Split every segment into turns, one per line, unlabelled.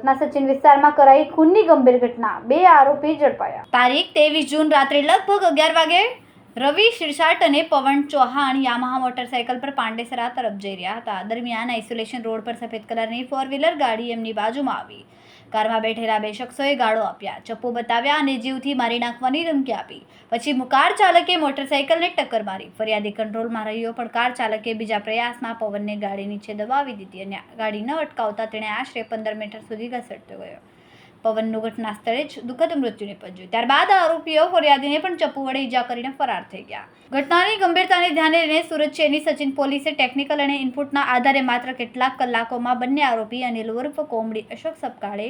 સુરતના સચિન વિસ્તારમાં કરાઈ ખૂનની ગંભીર ઘટના, 2 આરોપી ઝડપાયા। તારીખ 23 જૂન રાત્રે લગભગ 11 વાગે રવિ શિરસાટ અને પવન ચૌહાણ યામાહા મોટરસાયકલ પર પાંડેસરા તરફ જઈ રહ્યા હતા। દરમિયાન આઇસોલેશન રોડ પર સફેદ કલરની 4-વ્હીલર ગાડી એમની બાજુમાં આવી। કારમાં બેઠેલા 2 શખ્સોએ ગાળો આપ્યા, ચપ્પુ બતાવ્યા અને જીવથી મારી નાખવાની ધમકી આપી। પછી કાર ચાલકે મોટરસાયકલને ટક્કર મારી। ફરિયાદી કંટ્રોલમાં રહ્યો, પણ કાર ચાલકે બીજા પ્રયાસમાં પવનને ગાડી નીચે દબાવી દીધી અને ગાડી ન અટકાવતા તેણે આશરે 15 મીટર સુધી ઘસડતો ગયો। પવનનું ઘટના સ્થળે જ દુઃખદ મૃત્યુ નિપજ્યું। ત્યારબાદ આરોપીઓ ફરિયાદીને પણ ચપ્પુ વડે ઈજા કરીને ફરાર થઈ ગયા। ઘટનાની ગંભીરતાને ધ્યાને લઈને સુરત શહેરની સચિન પોલીસે ટેકનિકલ અને ઇનપુટના આધારે માત્ર કેટલાક કલાકોમાં બંને આરોપી અનિલ ઉર્ફ કોમડી, અશોક સપકાળે,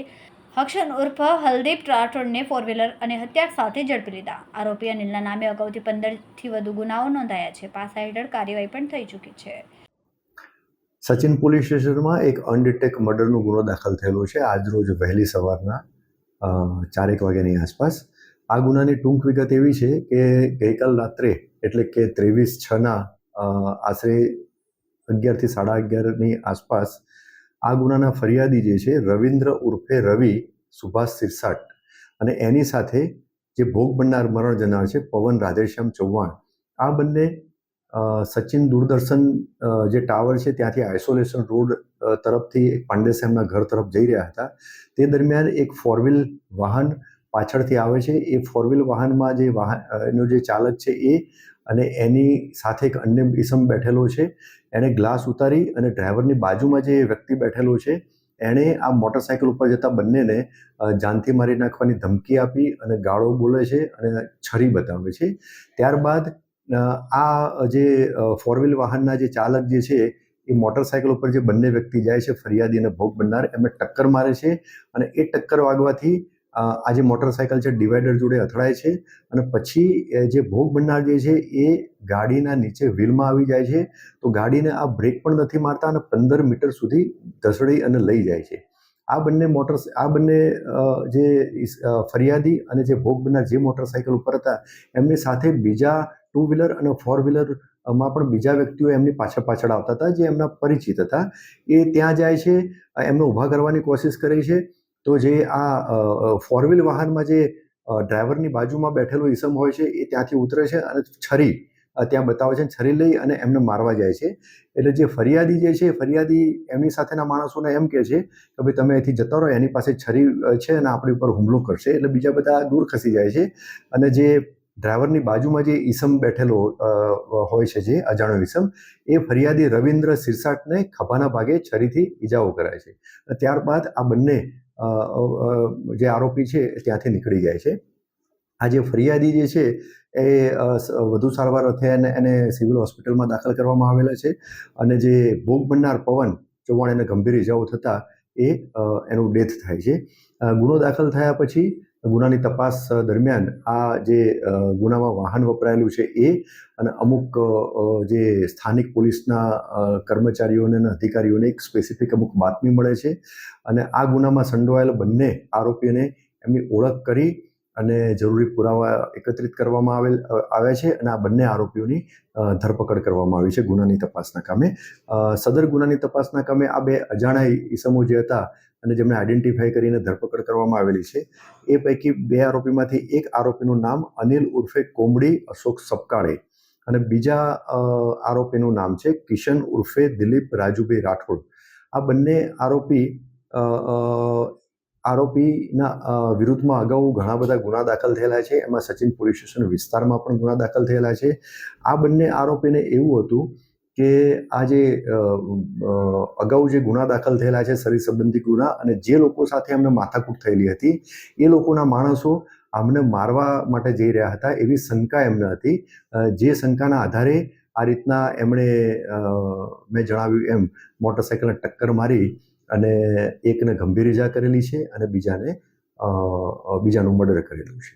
હક્ષન ઉર્ફ હલદીપ રાઠોડને 4-વ્હીલર અને હથિયાર સાથે ઝડપી લીધા। આરોપી અનિલના નામે અગાઉથી 15થી વધુ ગુનાઓ નોંધાયા છે। પાસા હેઠળ કાર્યવાહી પણ થઈ ચૂકી છે।
સચિન પોલીસ સ્ટેશનમાં એક અનડિટેક મર્ડરનો ગુનો દાખલ થયેલો છે આજરોજ વહેલી સવારના 4 વાગ્યાની આસપાસ। આ ગુનાની ટૂંક વિગત એવી છે કે ગઈકાલ રાત્રે એટલે કે 23/6ના આશરે 11 થી 11:30ની આસપાસ આ ગુનાના ફરિયાદી જે છે રવિન્દ્ર ઉર્ફે રવિ સુભાષ શિરસાટ અને એની સાથે જે ભોગ બનનાર મરણ જનાર છે પવન રાધેશ્યામ ચૌહાણ, આ બંને સચિન દૂરદર્શન જે ટાવર છે ત્યાંથી આઇસોલેશન રોડ તરફથી પાંડેસરાના ઘર તરફ જઈ રહ્યા હતા। તે દરમિયાન એક 4-વ્હીલ વાહન પાછળથી આવે છે। એ 4-વ્હીલ વાહનમાં એનો જે ચાલક છે એ અને એની સાથે એક અન્ય ઈસમ બેઠેલો છે। એણે ગ્લાસ ઉતારી અને ડ્રાઈવરની બાજુમાં જે વ્યક્તિ બેઠેલો છે એણે આ મોટરસાયકલ ઉપર જતા બંનેને જાનથી મારી નાખવાની ધમકી આપી અને ગાળો બોલે છે અને છરી બતાવે છે। ત્યારબાદ આ જે 4-વ્હીલ વાહનના જે ચાલક જે છે એ મોટરસાયકલ ઉપર જે બંને વ્યક્તિ જાય છે ફરિયાદી અને ભોગ બનનાર, એમને ટક્કર મારે છે અને એ ટક્કર વાગવાથી આ જે મોટરસાયકલ છે ડિવાઈડર જોડે અથડાય છે અને પછી જે ભોગ બનનાર જે છે એ ગાડીના નીચે વ્હીલમાં આવી જાય છે। તો ગાડીને આ બ્રેક પણ નથી મારતા અને 15 મીટર સુધી ધસડી અને લઈ જાય છે। આ બંને જે ફરિયાદી અને જે ભોગ બનનાર જે મોટરસાયકલ ઉપર હતા એમની સાથે બીજા 2-વ્હીલર અને 4-વ્હીલરમાં પણ બીજા વ્યક્તિઓ એમની પાછળ આવતા હતા જે એમના પરિચિત હતા। એ ત્યાં જાય છે, એમને ઊભા કરવાની કોશિશ કરે છે। તો જે આ 4-વ્હીલ વાહનમાં જે ડ્રાઈવરની બાજુમાં બેઠેલો ઈસમ હોય છે એ ત્યાંથી ઉતરે છે અને છરી ત્યાં બતાવે છે, છરી લઈ અને એમને મારવા જાય છે। એટલે જે ફરિયાદી જે છે ફરિયાદી એમની સાથેના માણસોને એમ કહે છે કે ભાઈ તમે અહીંથી જતા રહો, એની પાસે છરી છે અને આપણી ઉપર હુમલો કરશે। એટલે બીજા બધા દૂર ખસી જાય છે અને જે ડ્રાઈવરની બાજુમાં જે ઈસમ બેઠેલો હોય છે, જે અજાણ્યો ઈસમ, એ ફરિયાદી રવિન્દ્ર શિરસાટને ખભાના ભાગે છરીથી ઈજાઓ કરાય છે। ત્યારબાદ આ બંને જે આરોપી છે ત્યાંથી નીકળી જાય છે। આ જે ફરિયાદી જે છે એ વધુ સારવાર અર્થે એને સિવિલ હોસ્પિટલમાં દાખલ કરવામાં આવેલા છે અને જે ભોગ બનનાર પવન ચૌહાણ એને ગંભીર ઈજાઓ થતાં એનું ડેથ થાય છે। ગુનો દાખલ થયા પછી ગુનાની તપાસ દરમિયાન આ જે ગુનામાં વાહન વપરાયેલું છે એ અને અમુક જે સ્થાનિક પોલીસના કર્મચારીઓને અને અધિકારીઓને એક સ્પેસિફિક અમુક બાતમી મળે છે અને આ ગુનામાં સંડોવાયેલા બંને આરોપીઓને એમની ઓળખ કરી અને જરૂરી પુરાવા એકત્રિત કરવામાં આવ્યા છે અને આ બંને આરોપીઓની ધરપકડ કરવામાં આવી છે ગુનાની તપાસના કામે। સદર ગુનાની તપાસના કામે આ 2 અજાણ્યા ઈસમો જે હતા અને જેમને આઈડેન્ટિફાઈ કરીને ધરપકડ કરવામાં આવેલી છે એ પૈકી 2 આરોપીમાંથી એક આરોપીનું નામ અનિલ ઉર્ફે કોમડી અશોક સપકાળે અને બીજા આરોપીનું નામ છે કિશન ઉર્ફે દિલીપ રાજુભાઈ રાઠોડ। આ બંને આરોપીના વિરુદ્ધમાં અગાઉ ઘણા બધા ગુના દાખલ થયેલા છે। એમાં સચિન પોલીસ સ્ટેશન વિસ્તારમાં પણ ગુના દાખલ થયેલા છે। આ બંને આરોપીને એવું હતું કે આ જે અગાઉ જે ગુના દાખલ થયેલા છે શરીર સંબંધી ગુના અને જે લોકો સાથે એમને માથાકૂટ થયેલી હતી એ લોકોના માણસો આમને મારવા માટે જઈ રહ્યા હતા એવી શંકા એમને હતી। જે શંકાના આધારે આ રીતના એમણે મેં જણાવ્યું એમ મોટરસાયકલને ટક્કર મારી અને એકને ગંભીર ઈજા કરેલી છે અને બીજાનું મર્ડર કરેલું છે।